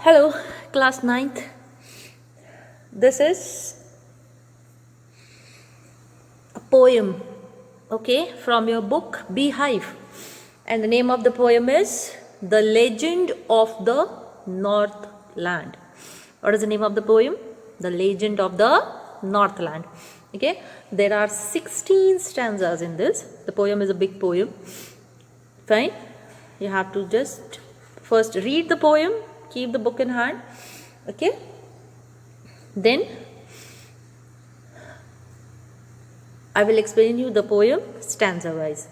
Hello, class ninth. This is a poem, okay, from your book Beehive. And the name of the poem is The Legend of the Northland. What is the name of the poem? The Legend of the Northland. Okay, there are 16 stanzas in this. The poem is a big poem. Fine. You have to just first read the poem, keep the book in hand. Okay. Then I will explain you the poem stanza wise.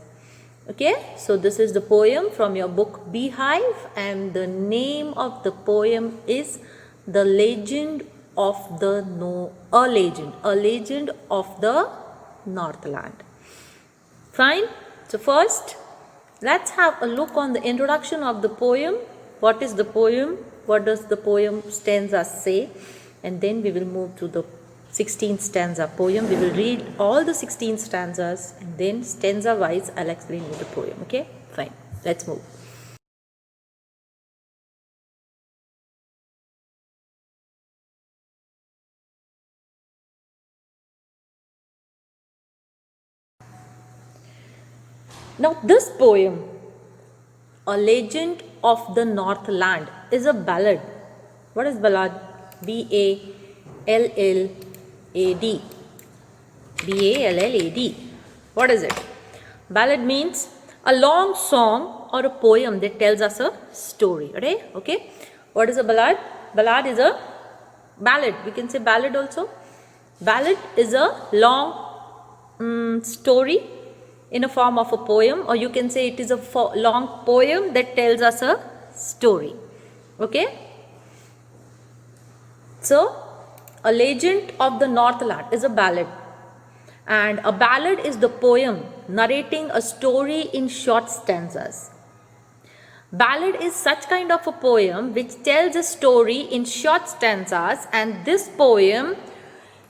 Okay, so this is the poem from your book Beehive, and the name of the poem is The Legend of the a legend of the Northland. Fine. So first, let's have a look on the introduction of the poem. What is the poem? What does the poem stanza say? And then we will move to the 16th stanza poem. We will read all the 16 stanzas, and then stanza wise I'll explain you the poem. Okay, fine. Let's move. Now this poem, A Legend of the Northland, is a ballad. What is ballad? B-A-L-L-A-D. B-A-L-L-A-D. What is it? Ballad means a long song or a poem that tells us a story. Okay? What is a ballad? Ballad is a ballad. We can say ballad also. Ballad is a long story in a form of a poem, or you can say it is a long poem that tells us a story. Okay? So, A Legend of the Northland is a ballad. And a ballad is the poem narrating a story in short stanzas. Ballad is such kind of a poem which tells a story in short stanzas, and this poem,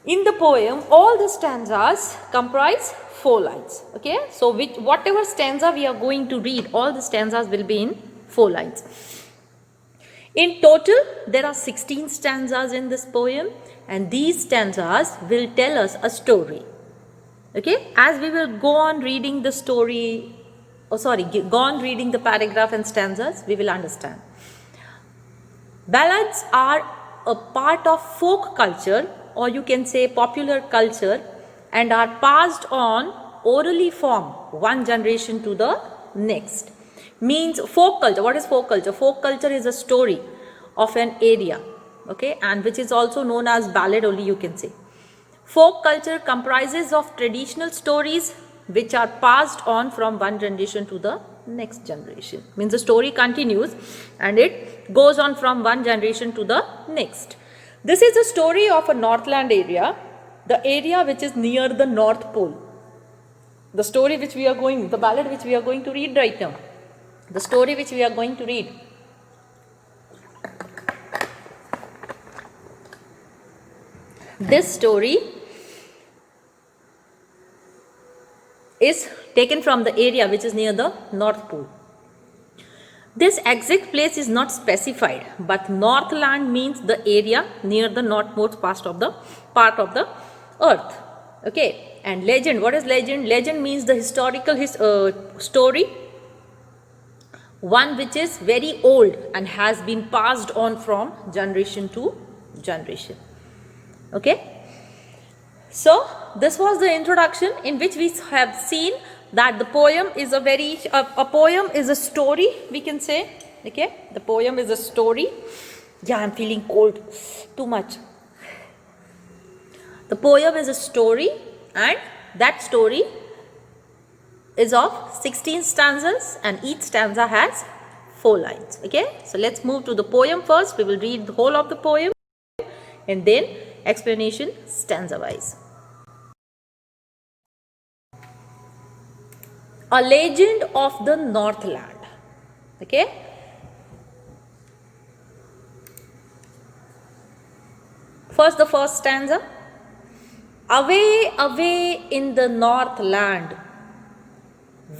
in the poem, all the stanzas comprise 4 lines. Okay, so whatever stanza we are going to read, all the stanzas will be in 4 lines. In total, there are 16 stanzas in this poem, and these stanzas will tell us a story. Okay, as we will go on reading the story, go on reading the paragraph and stanzas, we will understand. Ballads are a part of folk culture, or you can say popular culture, and are passed on orally from one generation to the next. Means folk culture. What is folk culture? Folk culture is a story of an area, okay, and which is also known as ballad only, you can say. Folk culture comprises of traditional stories which are passed on from one generation to the next generation. Means the story continues and it goes on from one generation to the next. This is the story of a Northland area, the area which is near the North Pole. The story which we are going, the ballad which we are going to read right now. The story which we are going to read. This story is taken from the area which is near the North Pole. This exact place is not specified, but Northland means the area near the northmost part of the earth. Okay, and legend, what is legend? Legend means the historical story, one which is very old and has been passed on from generation to generation. Okay, so this was the introduction, in which we have seen that the poem is a poem is a story, we can say. Okay, the poem is a story. Yeah, I'm feeling cold too much. The poem is a story, and that story is of 16 stanzas, and each stanza has 4 lines. Okay, so let's move to the poem first. We will read the whole of the poem and then explanation stanza wise. A Legend of the Northland. Okay, first the first stanza. Away, away in the Northland,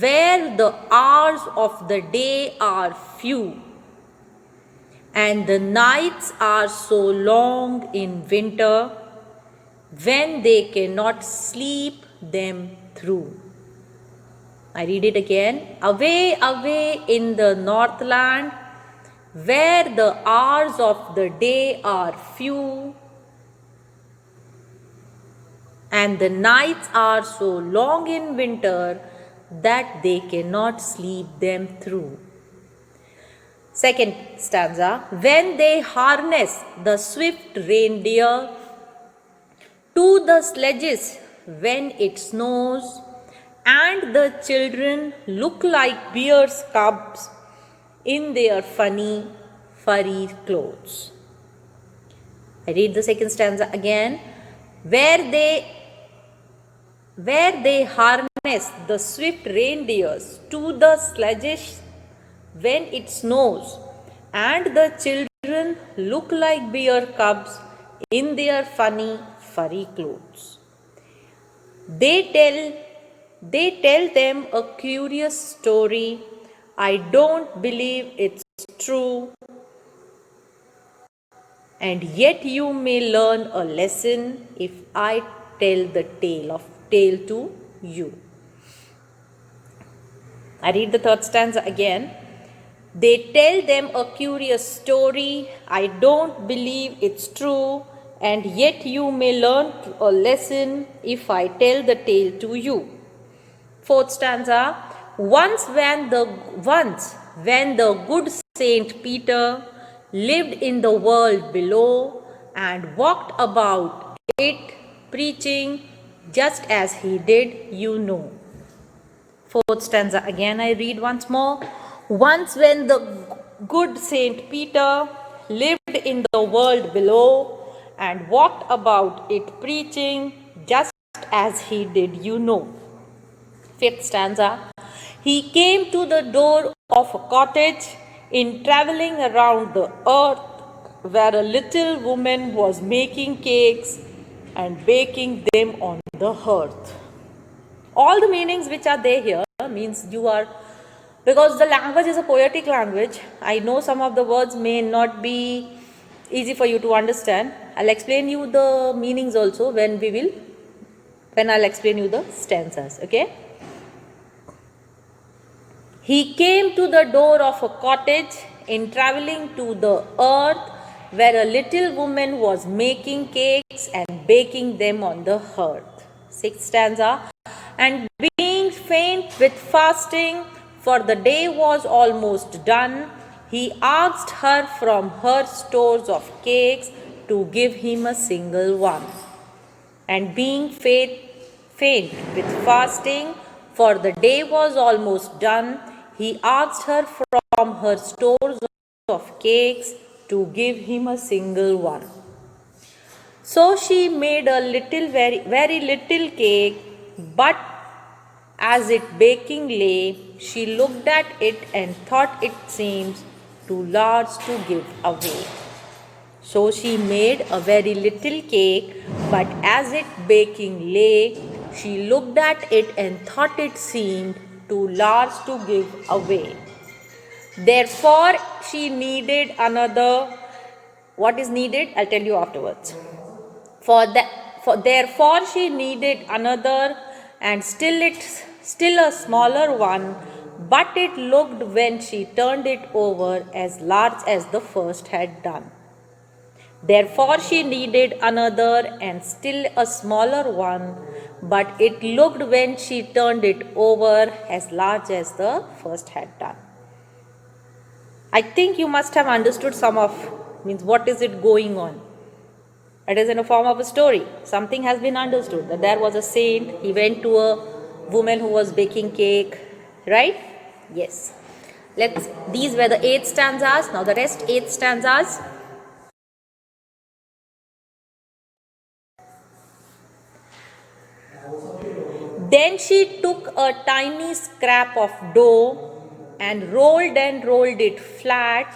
where the hours of the day are few, And the nights are so long in winter when they cannot sleep them through. I read it again. Away, away in the Northland, where the hours of the day are few, and the nights are so long in winter that they cannot sleep them through. Second stanza. When they harness the swift reindeer to the sledges when it snows, and the children look like bear's cubs in their funny furry clothes. I read the second stanza again. Where they harness the swift reindeers to the sledges when it snows, and the children look like bear cubs in their funny furry clothes. They tell them a curious story. I don't believe it's true, and yet you may learn a lesson if I tell the tale to you. I read the third stanza again. They tell them a curious story. I don't believe it's true, and yet you may learn a lesson if I tell the tale to you. Fourth stanza. Once when the good Saint Peter lived in the world below and walked about it preaching just as he did, you know. Fourth stanza again I read once more. Once when the good Saint Peter lived in the world below and walked about it preaching just as he did, you know. Fifth stanza. He came to the door of a cottage in traveling around the earth where a little woman was making cakes and baking them on the hearth. All the meanings which are there here means you are, because the language is a poetic language, I know some of the words may not be easy for you to understand. I'll explain you the meanings also when I'll explain you the stanzas, okay? He came to the door of a cottage in traveling to the earth where a little woman was making cakes and baking them on the hearth. Sixth stanza. And being faint with fasting, for the day was almost done, he asked her from her stores of cakes to give him a single one. And being faint with fasting, for the day was almost done, he asked her from her stores of cakes to give him a single one. So she made a very little cake, but as it baking lay, she looked at it and thought it seemed too large to give away. So she made a very little cake, but as it baking lay, she looked at it and thought it seemed too large to give away. Therefore, she needed another. What is needed? I'll tell you afterwards. Therefore, she needed another, and still a smaller one, but it looked when she turned it over as large as the first had done. Therefore she needed another and still a smaller one, but it looked when she turned it over as large as the first had done. I think you must have understood means what is it going on. It is in a form of a story. Something has been understood, that there was a saint, he went to a woman who was baking cake, right? Yes. These were the 8 stanzas. Now the rest 8 stanzas. Then she took a tiny scrap of dough and rolled it flat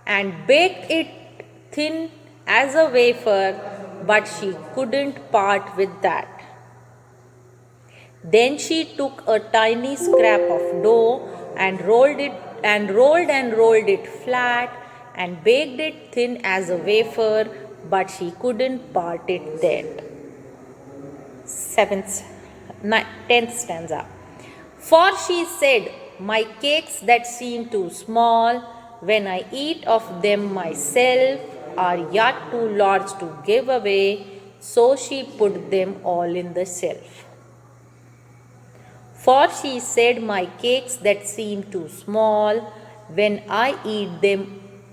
and baked it thin as a wafer, but she couldn't part with that. Then she took a tiny scrap of dough and rolled it flat and baked it thin as a wafer, but she couldn't part it that. Tenth stanza. For she said, my cakes that seem too small, when I eat of them myself, are yet too large to give away, so she put them all in the shelf. For she said, my cakes that seem too small, when I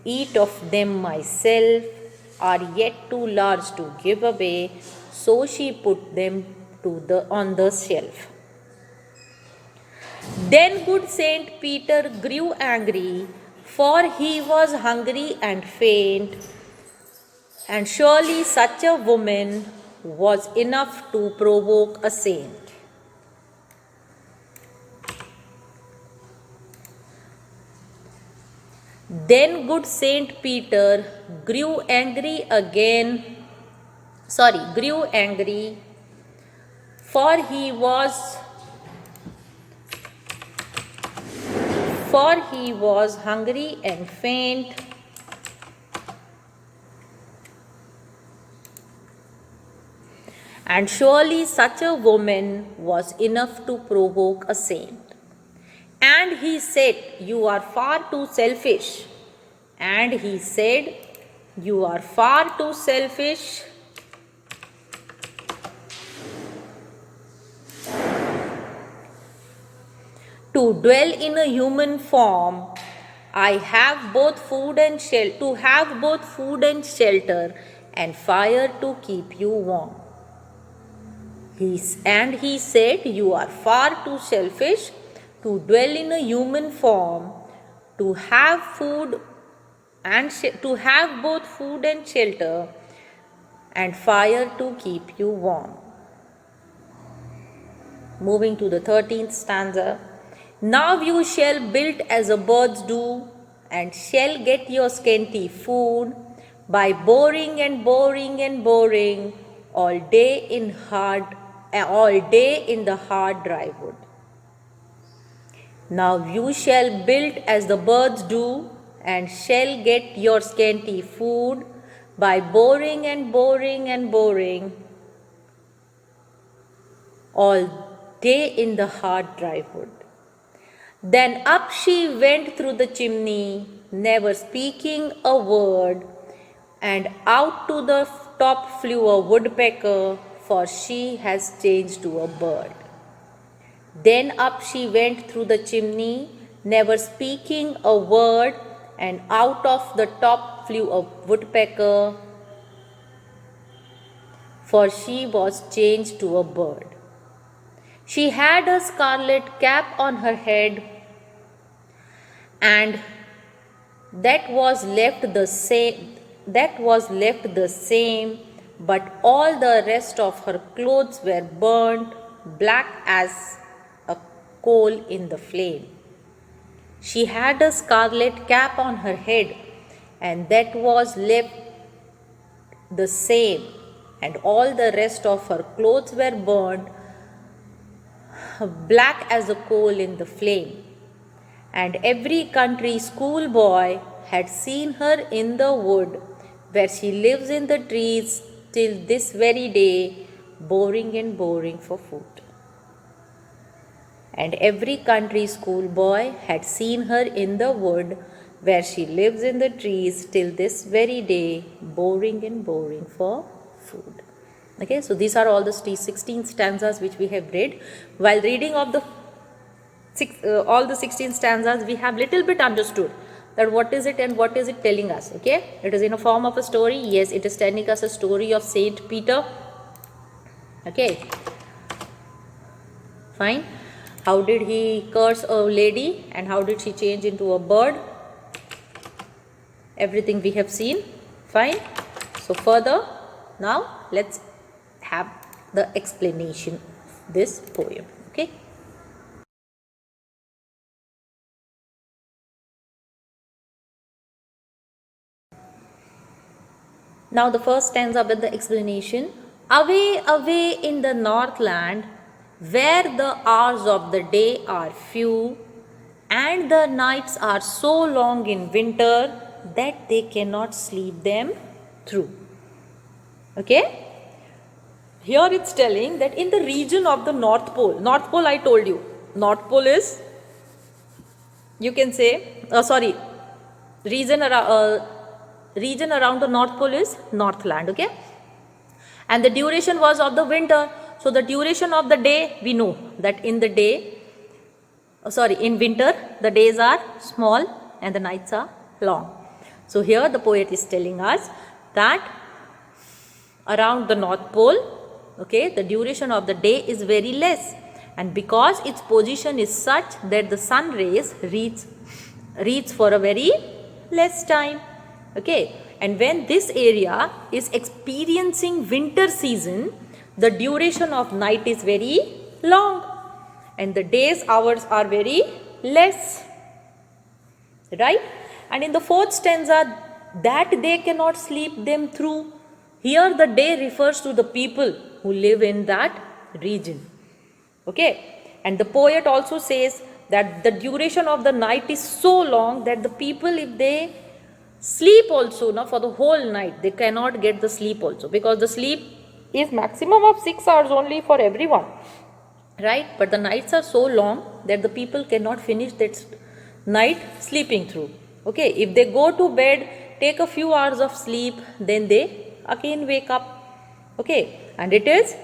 eat of them myself, are yet too large to give away, so she put them on the shelf. Then good Saint Peter grew angry, for he was hungry and faint, and surely such a woman was enough to provoke a saint. Then good Saint Peter grew angry, for he was hungry and faint, and surely such a woman was enough to provoke a saint. And he said, you are far too selfish. And he said, you are far too selfish to dwell in a human form. I have both food and shelter, and fire to keep you warm. And he said, you are far too selfish to dwell in a human form, to have both food and shelter, and fire to keep you warm. Moving to the 13th stanza. Now you shall build as a birds do, and shall get your scanty food by boring and boring and boring all day in the hard dry wood. Now you shall build as the birds do, and shall get your scanty food by boring and boring and boring all day in the hard dry wood. Then up she went through the chimney, never speaking a word, and out to the top flew a woodpecker, for she has changed to a bird. Then up she went through the chimney, never speaking a word, and out of the top flew a woodpecker, for she was changed to a bird. She had a scarlet cap on her head, and that was left the same, but all the rest of her clothes were burnt black as a coal in the flame. She had a scarlet cap on her head, and that was left the same, and all the rest of her clothes were burnt black as a coal in the flame. And every country schoolboy had seen her in the wood, where she lives in the trees till this very day, boring and boring for food. And every country schoolboy had seen her in the wood, where she lives in the trees till this very day, boring and boring for food. Okay, so these are all the 16 stanzas which we have read. While reading of all the 16 stanzas, we have little bit understood that what is it and what is it telling us. Okay, it is in a form of a story. Yes, it is telling us a story of Saint Peter. Okay, fine. How did he curse a lady and how did she change into a bird? Everything we have seen. Fine. So further, now let's have the explanation of this poem. Okay. Now the first stanza with the explanation. Away, away in the northland, where the hours of the day are few, and the nights are so long in winter, that they cannot sleep them through. Okay? Here it's telling that in the region of the North Pole I told you, North Pole is, you can say, region around the North Pole is Northland, okay? And the duration was of the winter. So the duration of the day, we know that in winter, the days are small and the nights are long. So here the poet is telling us that around the North Pole, okay, the duration of the day is very less, and because its position is such that the sun rays reach for a very less time, okay, and when this area is experiencing winter season, the duration of night is very long and the day's hours are very less, right? And in the fourth stanza, that they cannot sleep them through, here the day refers to the people who live in that region, okay? And the poet also says that the duration of the night is so long that the people, if they sleep also now for the whole night, they cannot get the sleep also, because the sleep is maximum of 6 hours only for everyone, right? But the nights are so long that the people cannot finish that night sleeping through, okay? If they go to bed, take a few hours of sleep, then they again wake up, okay? And it is,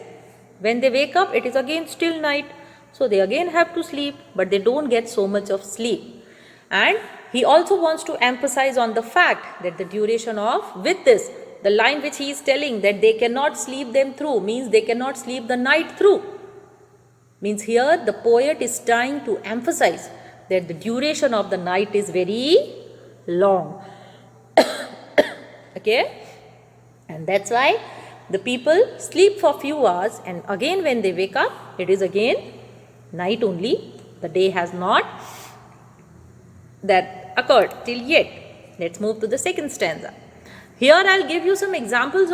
when they wake up, it is again still night, so they again have to sleep, but they don't get so much of sleep. And he also wants to emphasize on the fact that the duration of, with this, the line which he is telling that they cannot sleep them through, means they cannot sleep the night through, means here the poet is trying to emphasize that the duration of the night is very long, okay? And that's why the people sleep for few hours, and again when they wake up, it is again night only. The day has not that occurred till yet. Let's move to the second stanza. Here I'll give you some examples,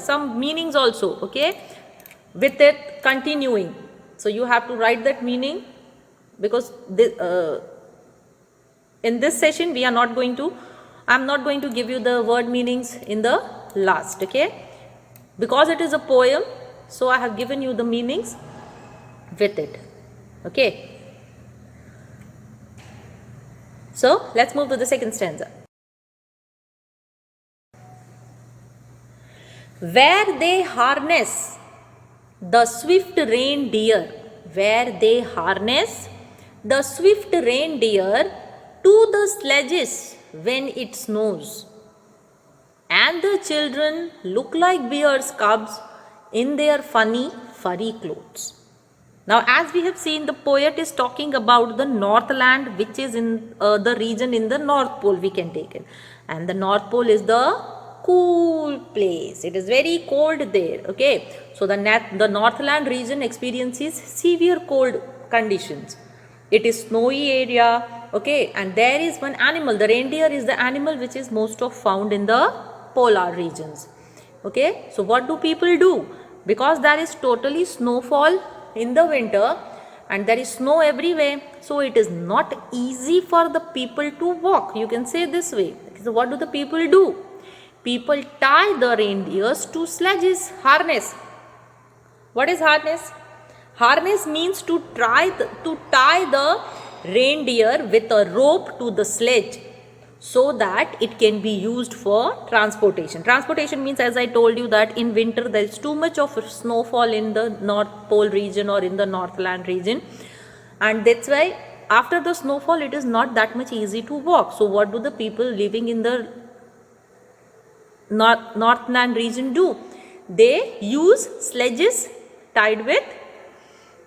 some meanings also, okay, with it continuing. So you have to write that meaning, because in this session I'm not going to give you the word meanings in the last, okay? Because it is a poem, so I have given you the meanings with it, okay? So let's move to the second stanza. Where they harness the swift reindeer, where they harness the swift reindeer to the sledges when it snows, and the children look like bears' cubs in their funny furry clothes. Now, as we have seen, the poet is talking about the Northland, which is in the region in the North Pole, we can take it. And the North Pole is the cool place. It is very cold there, okay? So, the Northland region experiences severe cold conditions. It is snowy area, okay? And there is one animal, the reindeer is the animal which is most of found in the polar regions, okay? So what do people do? Because there is totally snowfall in the winter and there is snow everywhere, so it is not easy for the people to walk, you can say this way. So what do the people do? People tie the reindeers to sledges, harness. What is harness? Harness means to tie the reindeer with a rope to the sledge, so that it can be used for transportation. Transportation means, as I told you, that in winter there is too much of snowfall in the North Pole region or in the Northland region, and that's why after the snowfall it is not that much easy to walk. So what do the people living in the Northland region do? They use sledges tied with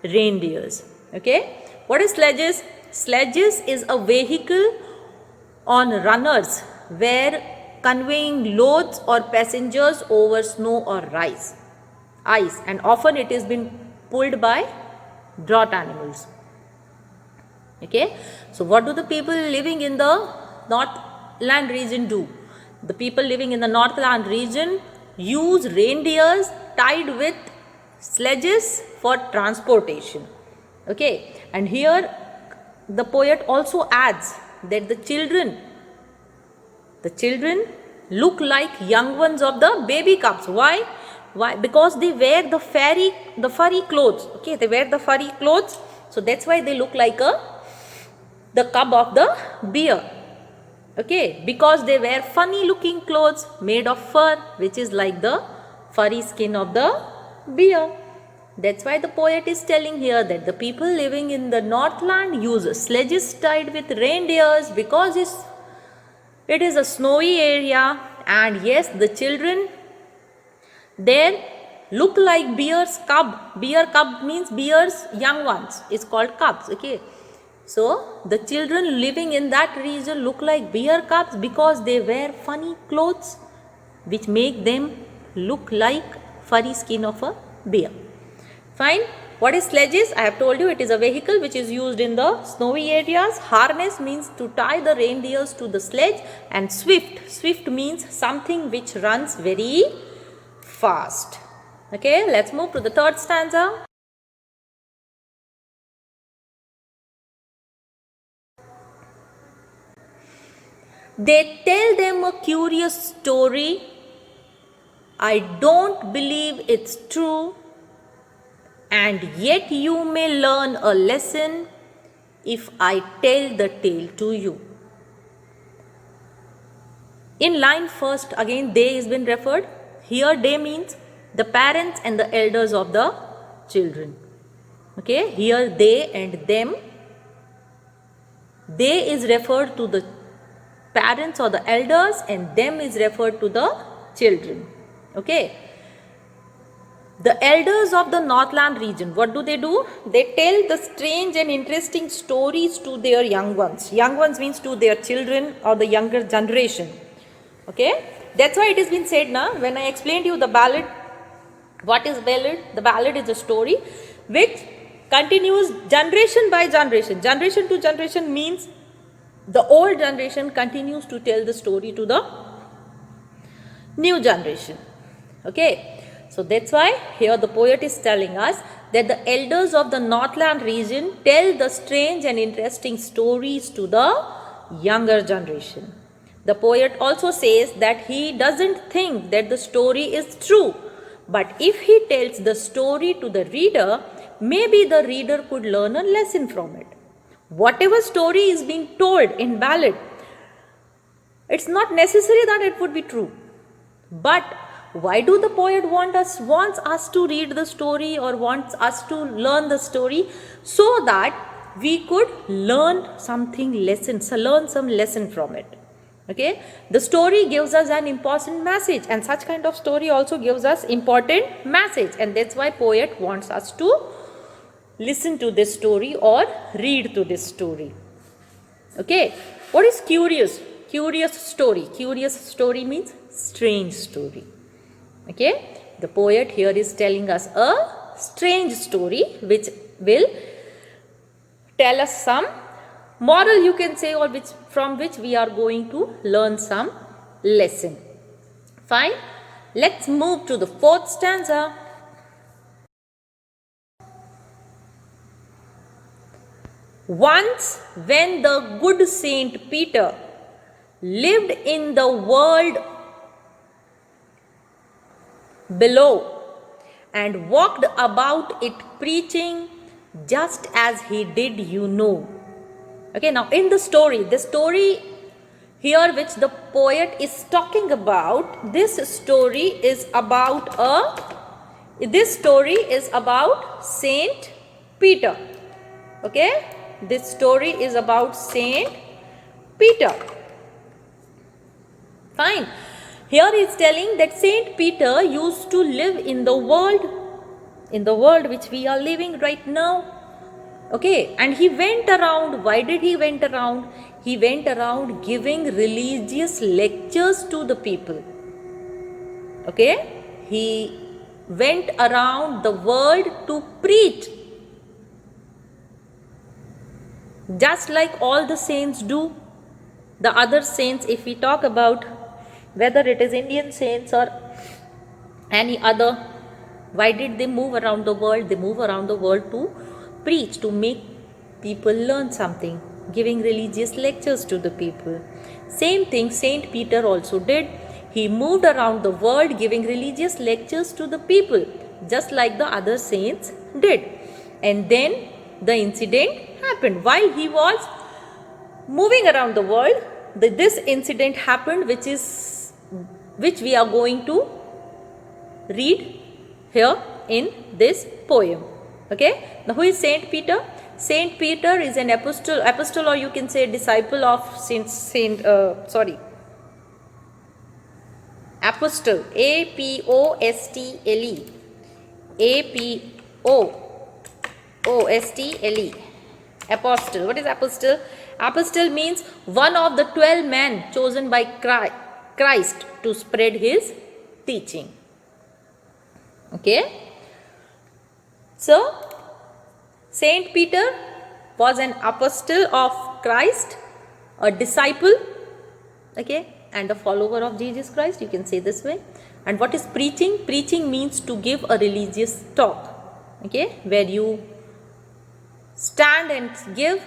reindeers, okay? What is sledges? Sledges is a vehicle on runners where conveying loads or passengers over snow or ice, and often it is been pulled by draught animals, okay? So what do the people living in the Northland region do? The people living in the Northland region use reindeers tied with sledges for transportation, okay? And here the poet also adds that the children The children look like young ones of the baby cubs. Why? Why? Because they wear the furry clothes. Okay, they wear the furry clothes. So that's why they look like the cub of the bear. Okay, because they wear funny looking clothes made of fur, which is like the furry skin of the bear. That's why the poet is telling here that the people living in the Northland use sledges tied with reindeers because it is a snowy area, and yes, the children there look like bear's cub. Bear cub means bear's young ones. It's called cubs. Okay. So the children living in that region look like bear cubs because they wear funny clothes which make them look like furry skin of a bear. Fine. What is sledges? I have told you it is a vehicle which is used in the snowy areas. Harness means to tie the reindeers to the sledge, and swift. Swift means something which runs very fast. Okay, let's move to the third stanza. They tell them a curious story. I don't believe it's true, and yet you may learn a lesson if I tell the tale to you. In line first, again they has been referred. Here they means the parents and the elders of the children. Okay, here they and them. They is referred to the parents or the elders, and them is referred to the children. Okay. The elders of the Northland region, what do? They tell the strange and interesting stories to their young ones. Young ones means to their children or the younger generation. Okay. That's why it has been said now, when I explained you the ballad. What is ballad? The ballad is a story which continues generation by generation. Generation to generation means the old generation continues to tell the story to the new generation. Okay. So that's why here the poet is telling us that the elders of the Northland region tell the strange and interesting stories to the younger generation. The poet also says that he doesn't think that the story is true, but if he tells the story to the reader, maybe the reader could learn a lesson from it. Whatever story is being told in ballad, it's not necessary that it would be true. But why do the poet wants us to read the story or wants us to learn the story? So that we could learn something learn some lesson from it. Okay, the story gives us an important message, and such kind of story also gives us important message, and that's why poet wants us to listen to this story or read to this story. Okay, what is curious? Curious story. Curious story means strange story. Okay, the poet here is telling us a strange story which will tell us some moral, you can say, or from which we are going to learn some lesson. Fine. Let's move to the fourth stanza. Once when the good Saint Peter lived in the world below and walked about it preaching just as he did, you know. Okay, now in the story here which the poet is talking about, this story is about Saint Peter. Okay, this story is about Saint Peter. Fine. Here he is telling that Saint Peter used to live in the world which we are living right now. Okay, and he went around. Why did he went around? He went around giving religious lectures to the people. Okay, he went around the world to preach, just like all the saints do. The other saints, if we talk about whether it is Indian saints or any other, why did they move around the world? They move around the world to preach, to make people learn something, giving religious lectures to the people. Same thing Saint Peter also did. He moved around the world giving religious lectures to the people, just like the other saints did. And then the incident happened. While he was moving around the world, this incident happened, which we are going to read here in this poem. Okay. Now, who is Saint Peter? Saint Peter is an apostle, or you can say disciple of apostle, A-P-O-S-T-L-E, A-P-O-S-T-L-E, apostle. What is apostle? Apostle means one of the 12 men chosen by Christ to spread his teaching. Okay. So, Saint Peter was an apostle of Christ, a disciple, okay, and a follower of Jesus Christ, you can say this way. And what is preaching? Preaching means to give a religious talk, okay, where you stand and give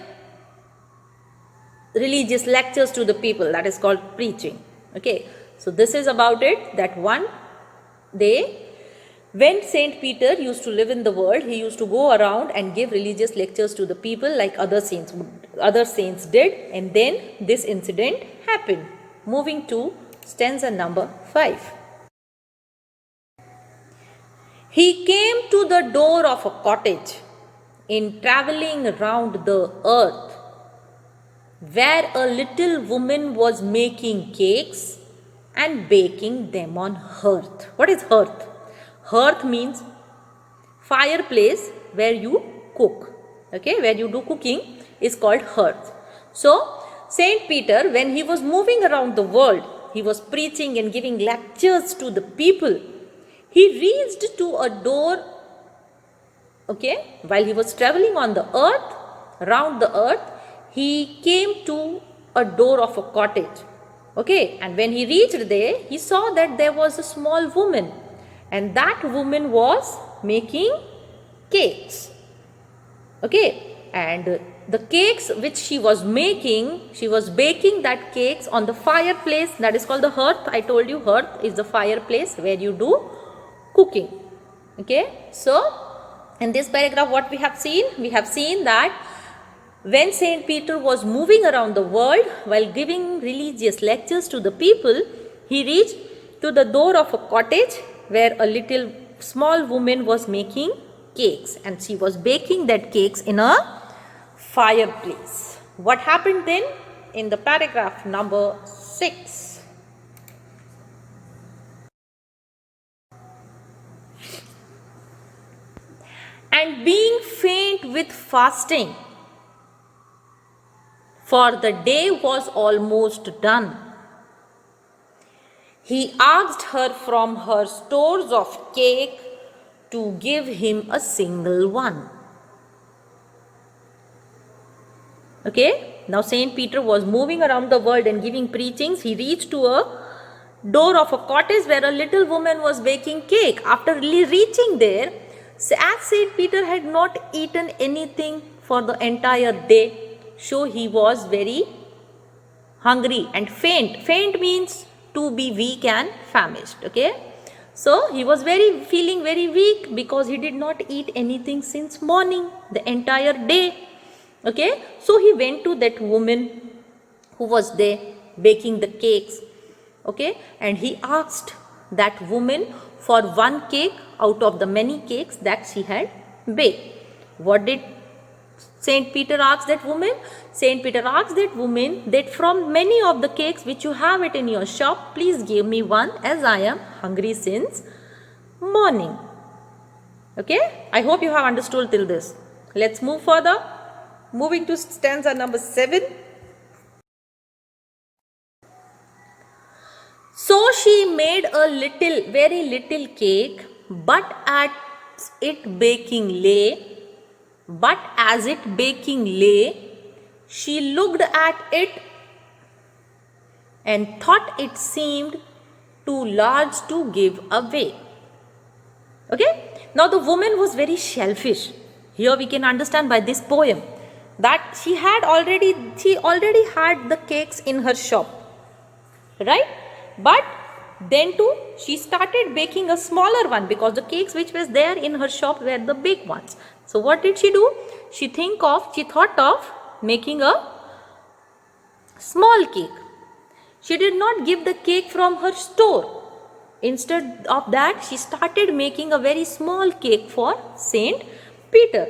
religious lectures to the people. That is called preaching. Okay, so this is about it, that one day when Saint Peter used to live in the world, he used to go around and give religious lectures to the people like other saints did, and then this incident happened. Moving to stanza number 5. He came to the door of a cottage in travelling round the earth, where a little woman was making cakes and baking them on hearth. What is hearth? Hearth means fireplace where you cook. Okay, where you do cooking is called hearth. So, Saint Peter, when he was moving around the world, he was preaching and giving lectures to the people. He reached to a door, okay, while he was traveling on the earth, around the earth, he came to a door of a cottage. Okay, and when he reached there, he saw that there was a small woman, and that woman was making cakes. Okay, and the cakes which she was making, she was baking that cakes on the fireplace, that is called the hearth. I told you hearth is the fireplace where you do cooking. Okay, so in this paragraph what we have seen? We have seen that when Saint Peter was moving around the world while giving religious lectures to the people, he reached to the door of a cottage where a little small woman was making cakes, and she was baking that cakes in a fireplace. What happened then? In the paragraph number 6. And being faint with fasting, for the day was almost done, he asked her from her stores of cake to give him a single one. Okay, now Saint Peter was moving around the world and giving preachings. He reached to a door of a cottage where a little woman was baking cake. After reaching there, as Saint Peter had not eaten anything for the entire day, so he was very hungry and faint. Faint means to be weak and famished. Okay, so he was feeling very weak because he did not eat anything since morning, the entire day. Okay, so he went to that woman who was there baking the cakes. Okay, and he asked that woman for one cake out of the many cakes that she had baked. What did Saint Peter ask that woman? Saint Peter asked that woman that from many of the cakes which you have it in your shop, please give me one, as I am hungry since morning. Okay, I hope you have understood till this. Let's move further. Moving to stanza number 7. So she made a very little cake, but as it baking lay, she looked at it and thought it seemed too large to give away. Okay, now the woman was very selfish. Here we can understand by this poem that she already had the cakes in her shop. right? But then too she started baking a smaller one because the cakes which was there in her shop were the big ones. So what did she do? She thought of making a small cake. She did not give the cake from her store. Instead of that, she started making a very small cake for Saint Peter.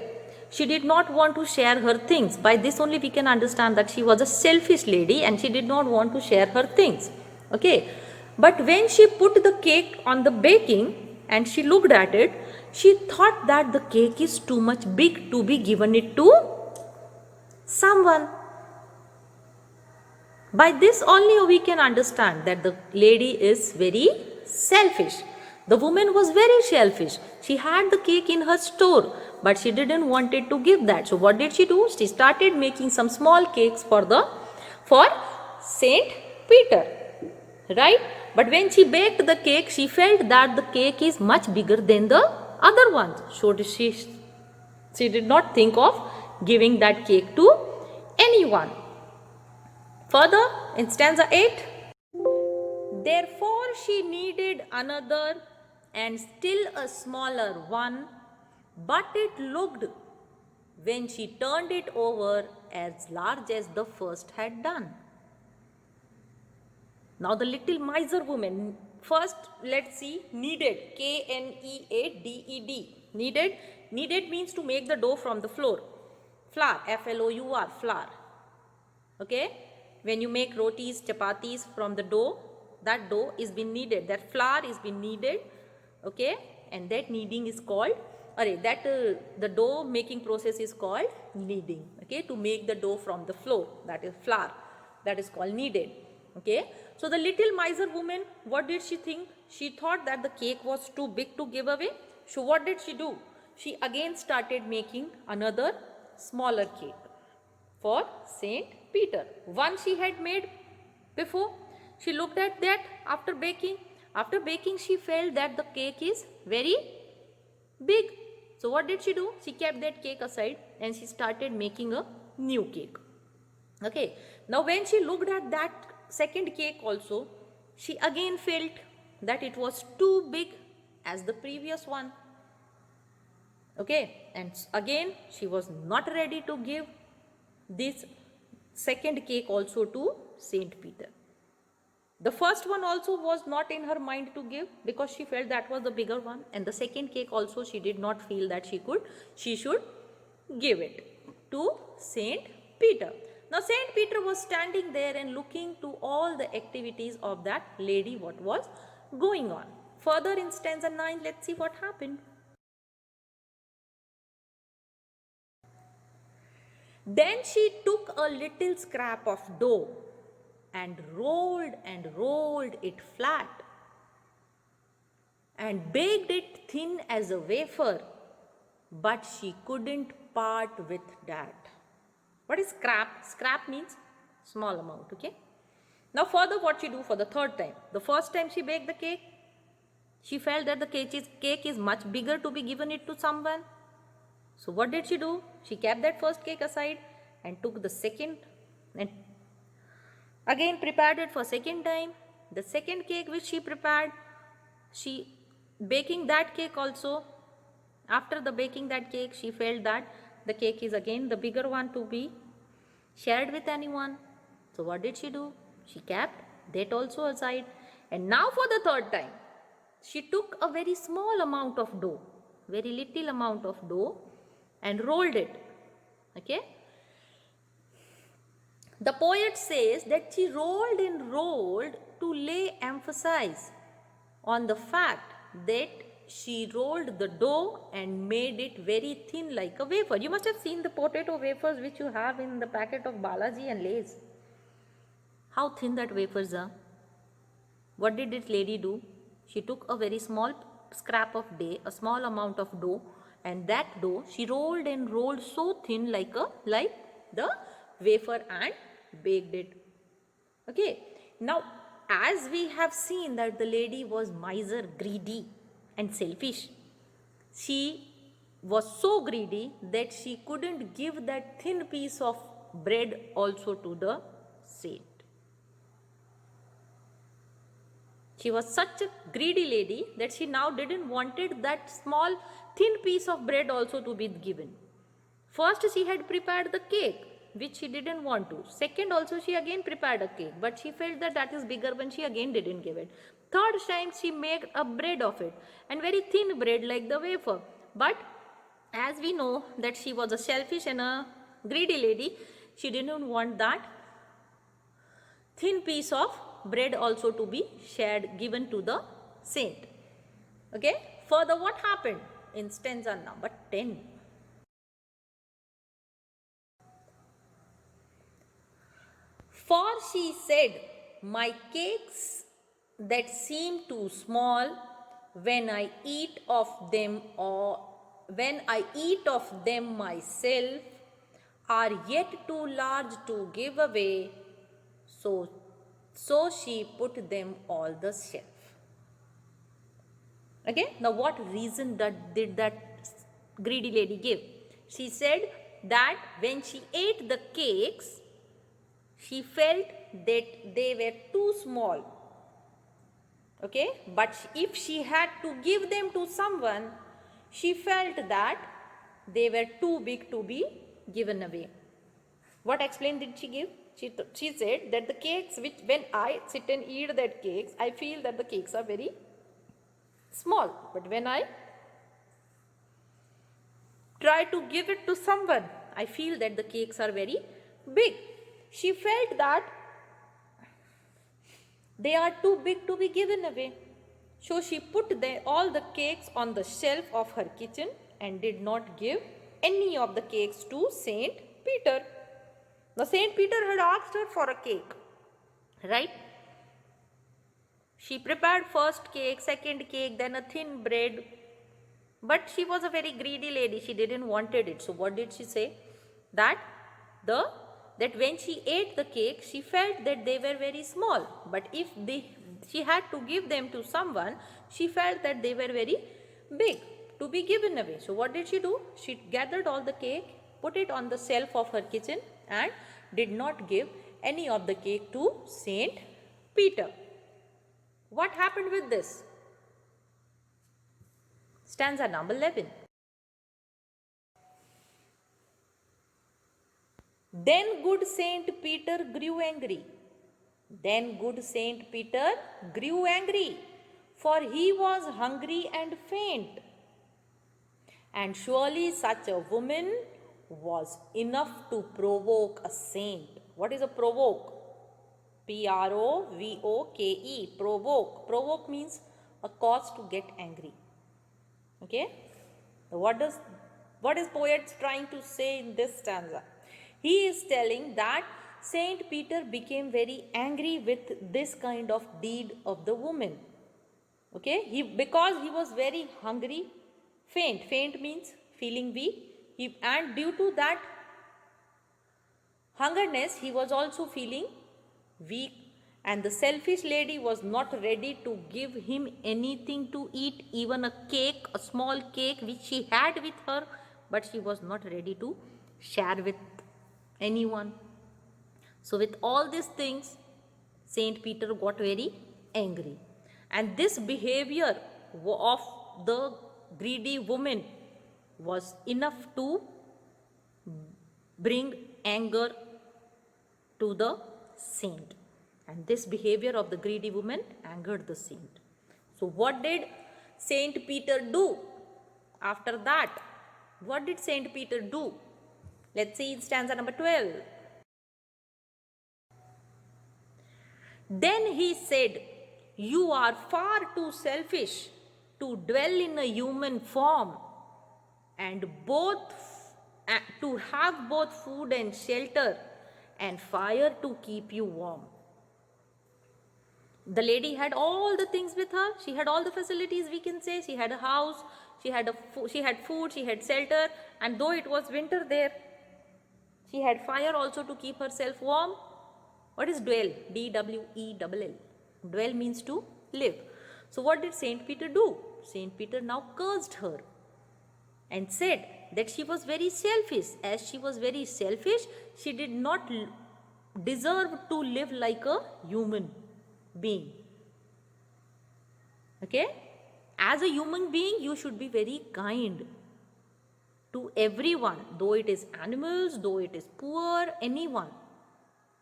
She did not want to share her things. By this only we can understand that she was a selfish lady and she did not want to share her things. Okay. But when she put the cake on the baking and she looked at it, she thought that the cake is too much big to be given it to someone. By this only we can understand that the lady is very selfish. The woman was very selfish. She had the cake in her store, but she didn't want it to give that. So what did she do? She started making some small cakes for Saint Peter, right? But when she baked the cake, she felt that the cake is much bigger than the other ones. So she did not think of giving that cake to anyone. Further, in stanza 8, therefore she needed another and still a smaller one, but it looked, when she turned it over, as large as the first had done. Now the little miser woman, first let's see needed, K-N-E-A-D-E-D, needed means to make the dough from the flour, F-L-O-U-R, flour, okay. When you make rotis, chapatis from the dough, that dough is been kneaded, that flour is been kneaded, okay, and that kneading is called, the dough making process is called kneading, okay, to make the dough from the flour, that is flour, that is called kneaded, okay. So the little miser woman, what did she think? She thought that the cake was too big to give away. So what did she do? She again started making another smaller cake for Saint Peter. One she had made before. She looked at that after baking. After baking, she felt that the cake is very big. So what did she do? She kept that cake aside and she started making a new cake. Okay. Now when she looked at that second cake also, she again felt that it was too big as the previous one. Okay. And again, she was not ready to give this second cake also to Saint Peter. The first one also was not in her mind to give because she felt that was the bigger one, and the second cake also she did not feel that she should give it to Saint Peter. Now Saint Peter was standing there and looking to all the activities of that lady, what was going on. Further in stanza 9, let's see what happened. Then she took a little scrap of dough and rolled it flat and baked it thin as a wafer, but she couldn't part with that. What is scrap? Scrap means small amount, okay? Now further what she do for the third time. The first time she baked the cake, she felt that the cake is much bigger to be given it to someone. So what did she do? She kept that first cake aside and took the second and again prepared it for second time. The second cake which she prepared, she baking that cake also. After the baking that cake, she felt that the cake is again the bigger one to be shared with anyone. So what did she do? She kept that also aside. And now for the third time, she took a very small amount of dough, very little amount of dough, and rolled it. Okay. The poet says that she rolled and rolled to lay emphasis on the fact that she rolled the dough and made it very thin like a wafer. You must have seen the potato wafers which you have in the packet of Balaji and Lay's. How thin that wafers are. What did this lady do? She took a very small scrap of dough, a small amount of dough, and that dough she rolled and rolled so thin like the wafer and baked it. Okay. Now as we have seen that the lady was miser, greedy and selfish. She was so greedy that she couldn't give that thin piece of bread also to the saint. She was such a greedy lady that she now didn't wanted that small thin piece of bread also to be given. First she had prepared the cake, which she didn't want to. Second also she again prepared a cake, but she felt that that is bigger when she again didn't give it. Third time she made a bread of it, and very thin bread like the wafer. But as we know that she was a selfish and a greedy lady, she didn't want that thin piece of bread also to be shared, given to the saint. Okay, further what happened in stanza number 10? For she said, my cakes that seem too small, when I eat of them, or when I eat of them myself, are yet too large to give away. So she put them all the shelf. Okay, now what reason did that greedy lady give? She said that when she ate the cakes, she felt that they were too small. Okay, but if she had to give them to someone, she felt that they were too big to be given away. What explain did she give? She said that the cakes which, when I sit and eat that cakes, I feel that the cakes are very small. But when I try to give it to someone, I feel that the cakes are very big. She felt that they are too big to be given away. So she put all the cakes on the shelf of her kitchen and did not give any of the cakes to Saint Peter. Now Saint Peter had asked her for a cake, right? She prepared first cake, second cake, then a thin bread. But she was a very greedy lady. She didn't wanted it. So what did she say? That when she ate the cake, she felt that they were very small. But if she had to give them to someone, she felt that they were very big to be given away. So what did she do? She gathered all the cake, put it on the shelf of her kitchen, and did not give any of the cake to Saint Peter. What happened with this? Stanza number 11. Then good Saint Peter grew angry. Then good Saint Peter grew angry, for he was hungry and faint. And surely such a woman was enough to provoke a saint. What is a provoke? P-R-O-V-O-K-E, provoke. Provoke means a cause to get angry. Okay? What is poet trying to say in this stanza? He is telling that Saint Peter became very angry with this kind of deed of the woman. Okay? Because he was very hungry, faint. Faint means feeling weak. And due to that hungerness, he was also feeling weak, and the selfish lady was not ready to give him anything to eat, even a cake, a small cake which she had with her, but she was not ready to share with anyone. So with all these things, Saint Peter got very angry, and this behavior of the greedy woman was enough to bring anger to the saint, and this behavior of the greedy woman angered the saint. So what did Saint Peter do after that? What did Saint Peter do? Let's see in stanza number 12. Then he said, you are far too selfish to dwell in a human form and to have both food and shelter and fire to keep you warm. The lady had all the things with her. She had all the facilities, we can say. She had a house, she had food, she had shelter, and though it was winter there, she had fire also to keep herself warm. What is dwell? D-W-E-L-L. Dwell means to live. So what did Saint Peter do? Saint Peter now cursed her and said that she was very selfish. As she was very selfish, she did not deserve to live like a human being. Okay? As a human being, you should be very kind to everyone, though it is animals, though it is poor, anyone.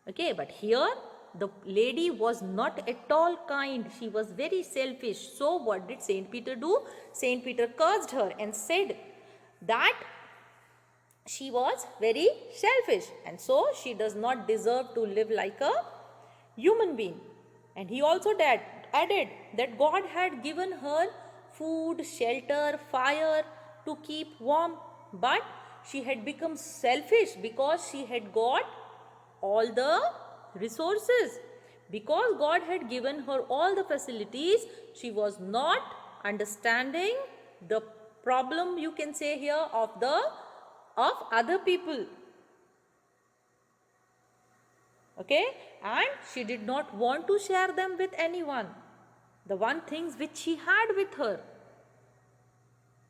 Okay, but here the lady was not at all kind. She was very selfish. So what did Saint Peter do? Saint Peter cursed her and said that she was very selfish and so she does not deserve to live like a human being. And he also added that God had given her food, shelter, fire to keep warm, but she had become selfish because she had got all the resources. Because God had given her all the facilities, she was not understanding the problem, you can say here, of other people. Okay, and she did not want to share them with anyone, the one things which she had with her.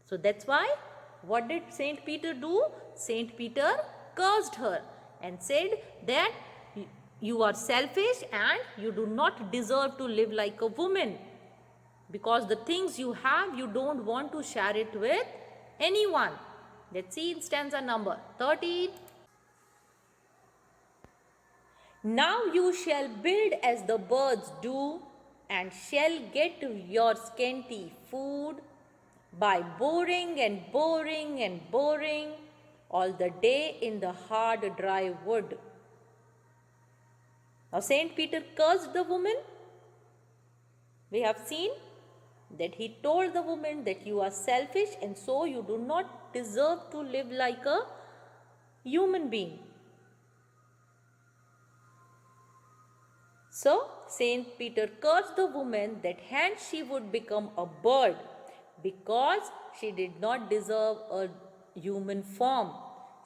So that's why what did Saint Peter do? Saint Peter cursed her and said that you are selfish and you do not deserve to live like a woman, because the things you have you don't want to share it with anyone. Let's see in stanza number 13. Now you shall build as the birds do, and shall get your scanty food by boring and boring and boring all the day in the hard dry wood. Now Saint Peter cursed the woman. We have seen that he told the woman that you are selfish and so you do not deserve to live like a human being. So Saint Peter cursed the woman that hence she would become a bird because she did not deserve a human form.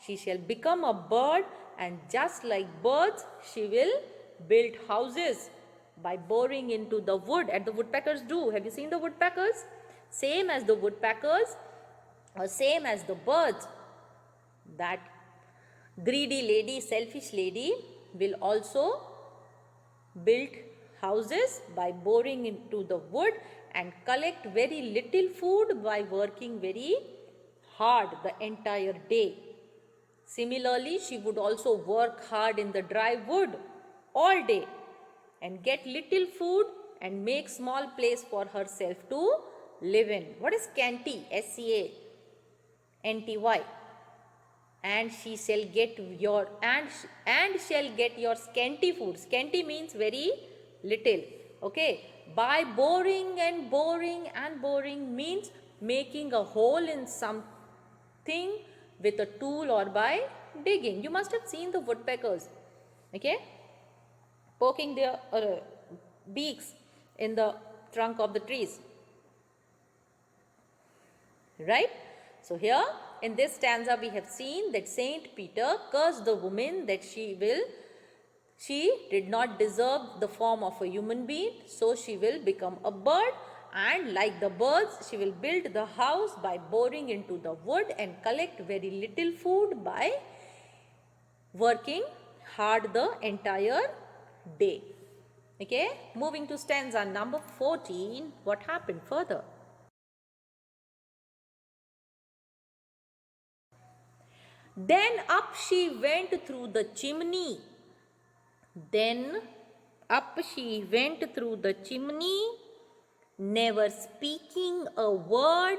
She shall become a bird, and just like birds she will build houses by boring into the wood, as the woodpeckers do. Have you seen the woodpeckers? Same as the woodpeckers or same as the birds, that greedy lady, selfish lady will also build houses by boring into the wood and collect very little food by working very hard the entire day. Similarly, she would also work hard in the dry wood all day and get little food and make small place for herself to live in. What is scanty? SCANTY. And she shall get your and shall get your scanty food. Scanty means very little. Okay, by boring and boring and boring means making a hole in something with a tool or by digging. You must have seen the woodpeckers, okay, poking their beaks in the trunk of the trees, right? So here in this stanza we have seen that Saint Peter cursed the woman that she did not deserve the form of a human being, so she will become a bird, and like the birds she will build the house by boring into the wood and collect very little food by working hard the entire day. Okay, moving to stanza number 14, what happened further? Then up she went through the chimney. Then up she went through the chimney, never speaking a word,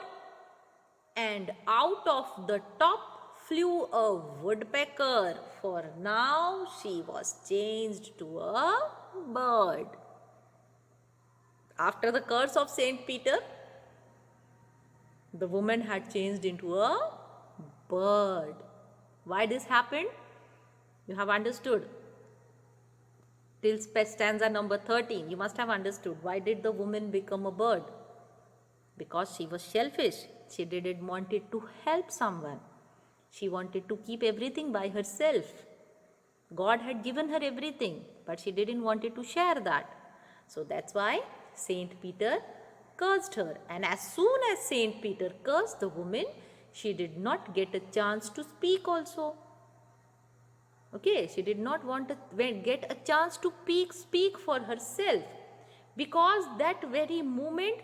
and out of the top flew a woodpecker, for now she was changed to a bird. After the curse of Saint Peter, the woman had changed into a bird. Why this happened? You have understood. Till stanza number 13, you must have understood. Why did the woman become a bird? Because she was selfish. She didn't want it to help someone. She wanted to keep everything by herself. God had given her everything, but she didn't want it to share that. So that's why Saint Peter cursed her. And as soon as Saint Peter cursed the woman, she did not get a chance to speak also. Okay, she did not want to get a chance to speak for herself, because that very moment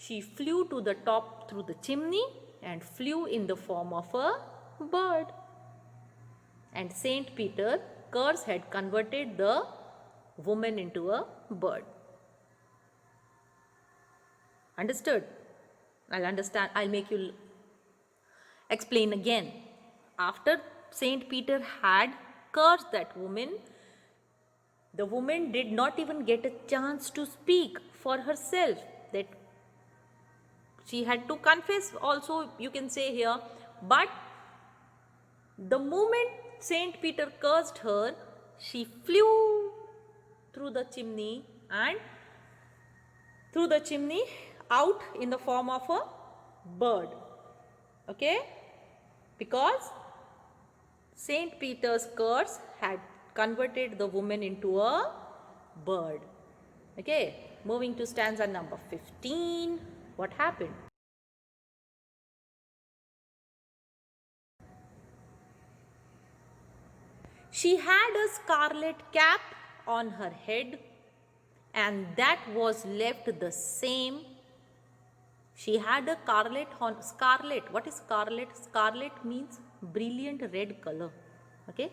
She flew to the top through the chimney and flew in the form of a bird. And Saint Peter's curse had converted the woman into a bird. Understood? I'll make you explain again. After Saint Peter had cursed that woman, the woman did not even get a chance to speak for herself. That she had to confess also, you can say here. But the moment Saint Peter cursed her, she flew through the chimney out in the form of a bird. Okay? Because Saint Peter's curse had converted the woman into a bird. Okay? Moving to stanza number 15. What happened? She had a scarlet cap on her head, and that was left the same. She had a scarlet. What is scarlet? Scarlet means brilliant red color. Okay?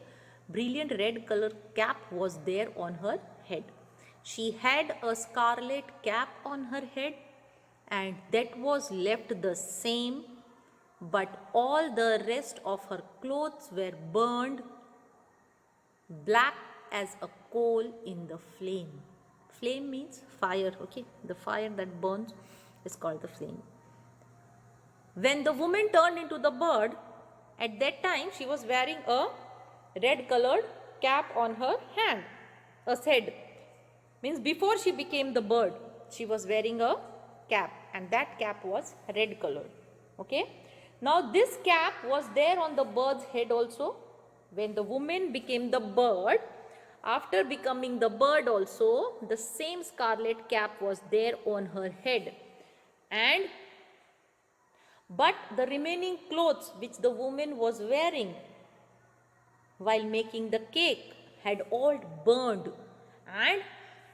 Brilliant red color cap was there on her head. She had a scarlet cap on her head, and that was left the same, but all the rest of her clothes were burned black as a coal in the flame. Flame means fire, okay? The fire that burns is called the flame. When the woman turned into the bird, at that time she was wearing a red colored cap on her head. Means before she became the bird, she was wearing a cap, and that cap was red colored. Okay? Now this cap was there on the bird's head also. When the woman became the bird, after becoming the bird also, the same scarlet cap was there on her head. But the remaining clothes which the woman was wearing while making the cake had all burned, and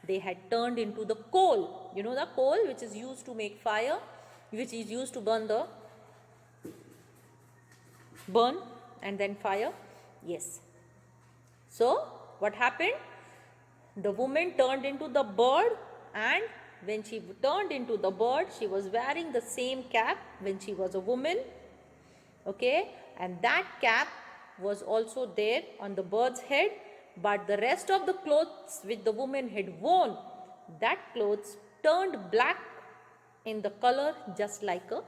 they had turned into the coal. You know the coal which is used to make fire, which is used to burn and then fire. Yes. So what happened? The woman turned into the bird, and when she turned into the bird, she was wearing the same cap when she was a woman. Okay, and that cap was also there on the bird's head, but the rest of the clothes which the woman had worn, that clothes turned black in the color just like a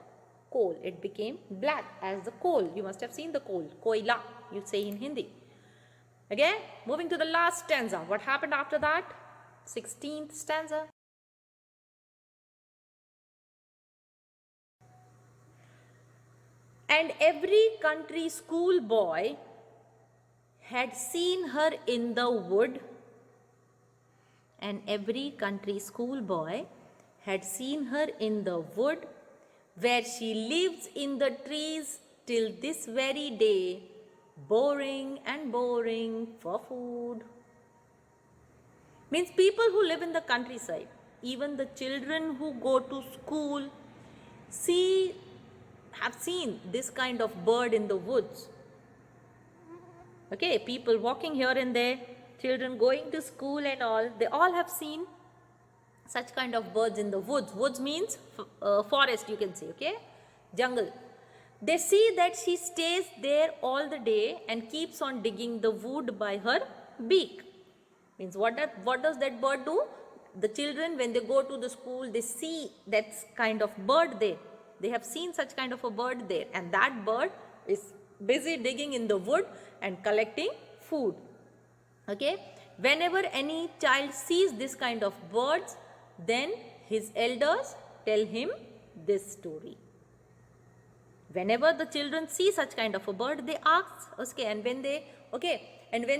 coal. It became black as the coal. You must have seen the coal, koila, you say in Hindi. Again, moving to the last stanza. What happened after that? 16th stanza. And every country schoolboy had seen her in the wood. And every country schoolboy had seen her in the wood, where she lives in the trees till this very day, boring and boring for food. Means people who live in the countryside, even the children who go to school, have seen this kind of bird in the woods. Okay, people walking here and there, children going to school and all, they all have seen such kind of birds in the woods. Woods means forest, you can say, okay, jungle. They see that she stays there all the day and keeps on digging the wood by her beak. Means what does that bird do? The children, when they go to the school, they see that kind of bird there. They have seen such kind of a bird there, and that bird is busy digging in the wood and collecting food. Okay, whenever any child sees this kind of birds, then his elders tell him this story. Whenever the children see such kind of a bird, they ask, and when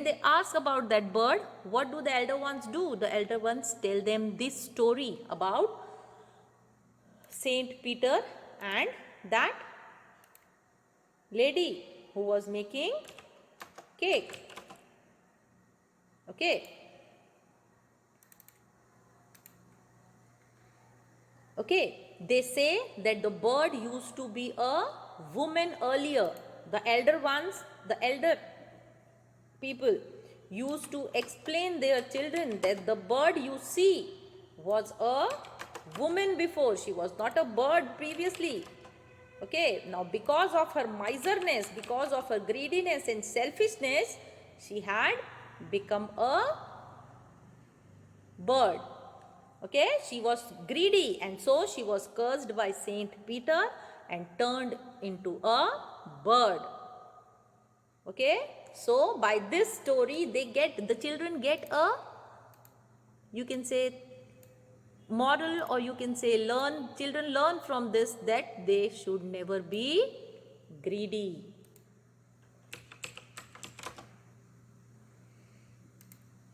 they ask about that bird, what do the elder ones do? The elder ones tell them this story about Saint Peter and that lady who was making cake. Okay. Okay. they say that the bird used to be a woman earlier. The elder ones, the elder people used to explain their children that the bird you see was a woman before, she was not a bird previously. Okay, now because of her miserness, because of her greediness and selfishness, she had become a bird. Okay, she was greedy and so she was cursed by Saint Peter and turned into a bird. Okay, so by this story the children get a, you can say, moral, or you can say children learn from this that they should never be greedy.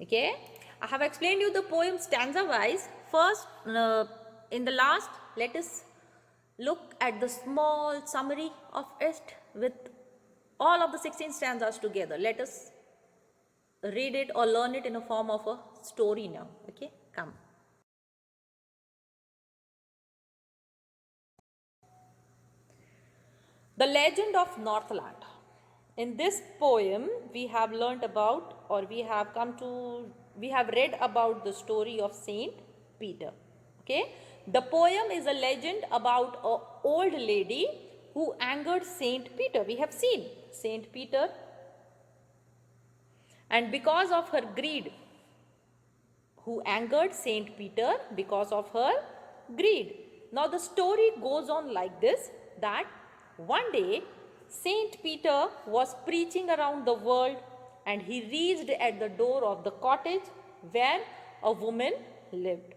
Okay, I have explained you the poem stanza wise. First, in the last, let us look at the small summary of it with all of the 16 stanzas together. Let us read it or learn it in a form of a story now. Okay, come. The Legend of Northland. In this poem, we have learnt about, or we have read about the story of Saint Peter. Okay, the poem is a legend about an old lady who angered Saint Peter. We have seen Saint Peter, and because of her greed, who angered Saint Peter because of her greed. Now the story goes on like this, that one day Saint Peter was preaching around the world and he reached at the door of the cottage where a woman lived.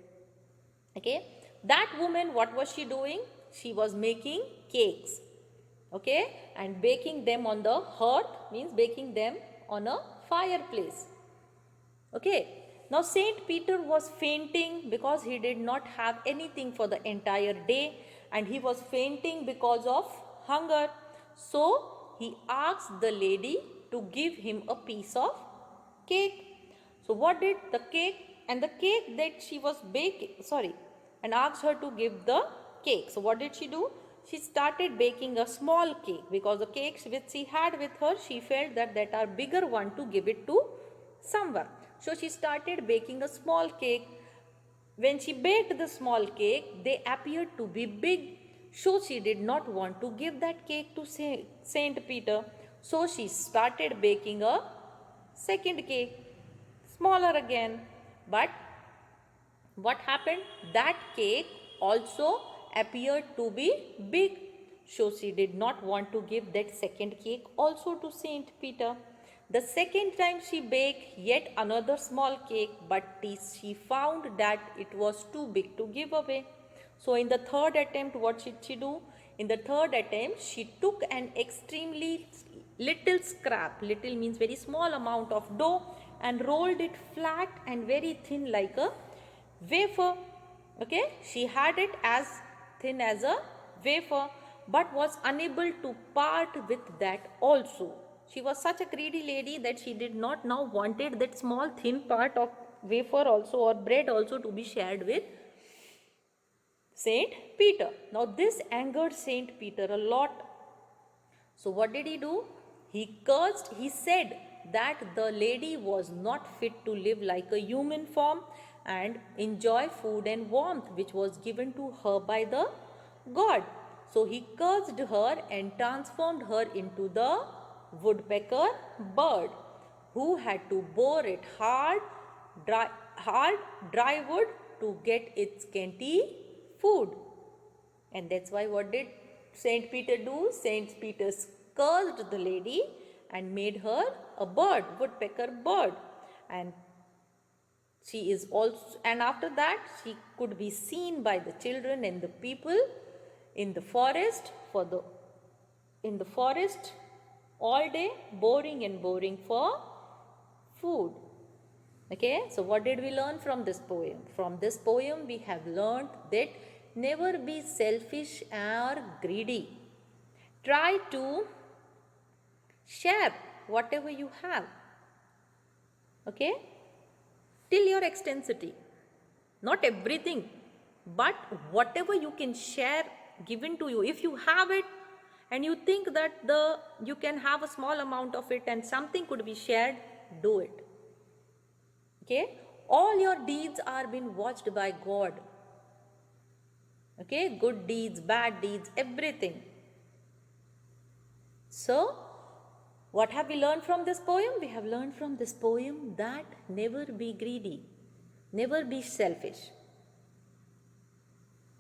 Okay, that woman, what was she doing? She was making cakes. Okay, and baking them on the hearth, means baking them on a fireplace. Okay, now Saint Peter was fainting because he did not have anything for the entire day and he was fainting because of hunger. So he asked the lady to give him a piece of cake. So what did the cake, and the cake that she was baking, and asked her to give the cake. So what did she do? She started baking a small cake because the cakes which she had with her, she felt that are bigger one to give it to someone. So she started baking a small cake. When she baked the small cake, they appeared to be big. So she did not want to give that cake to Saint Peter. So she started baking a second cake, smaller again. But what happened? That cake also appeared to be big. So she did not want to give that second cake also to Saint Peter. The second time she baked yet another small cake, but she found that it was too big to give away. So in the third attempt, what did she do? In the third attempt, she took an extremely little scrap, little means very small amount of dough, and rolled it flat and very thin like a wafer. Okay, she had it as thin as a wafer, but was unable to part with that also. She was such a greedy lady that she did not now wanted that small thin part of wafer also or bread also to be shared with Saint Peter. Now this angered Saint Peter a lot. So what did he do? He cursed, he said that the lady was not fit to live like a human form and enjoy food and warmth which was given to her by the God. So he cursed her and transformed her into the woodpecker bird, who had to bore it hard, dry wood to get its scanty food. And that's why what did Saint Peter do? Saint Peter cursed the lady and made her a bird, woodpecker bird. And she is also, and after that she could be seen by the children and the people in the forest all day, boring for food. Okay, so what did we learn from this poem? From this poem we have learned that never be selfish or greedy. Try to share whatever you have. Okay, till your extensity. Not everything. but whatever you can share given to you, if you have it and you think that you can have a small amount of it and something could be shared, do it. Okay, all your deeds are being watched by God. Okay, good deeds, bad deeds, everything. So what have we learned from this poem? We have learned from this poem that never be greedy, never be selfish.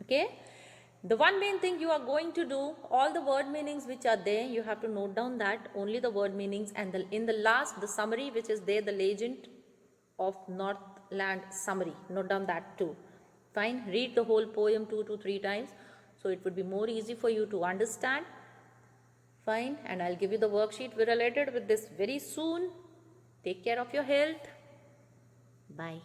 Okay, the one main thing you are going to do, all the word meanings which are there, you have to note down that only the word meanings, and in the last, the summary which is there, the legend of Northland summary, note down that too. Fine, read the whole poem 2 to 3 times, so it would be more easy for you to understand. Fine, and I'll give you the worksheet related with this very soon. Take care of your health. Bye.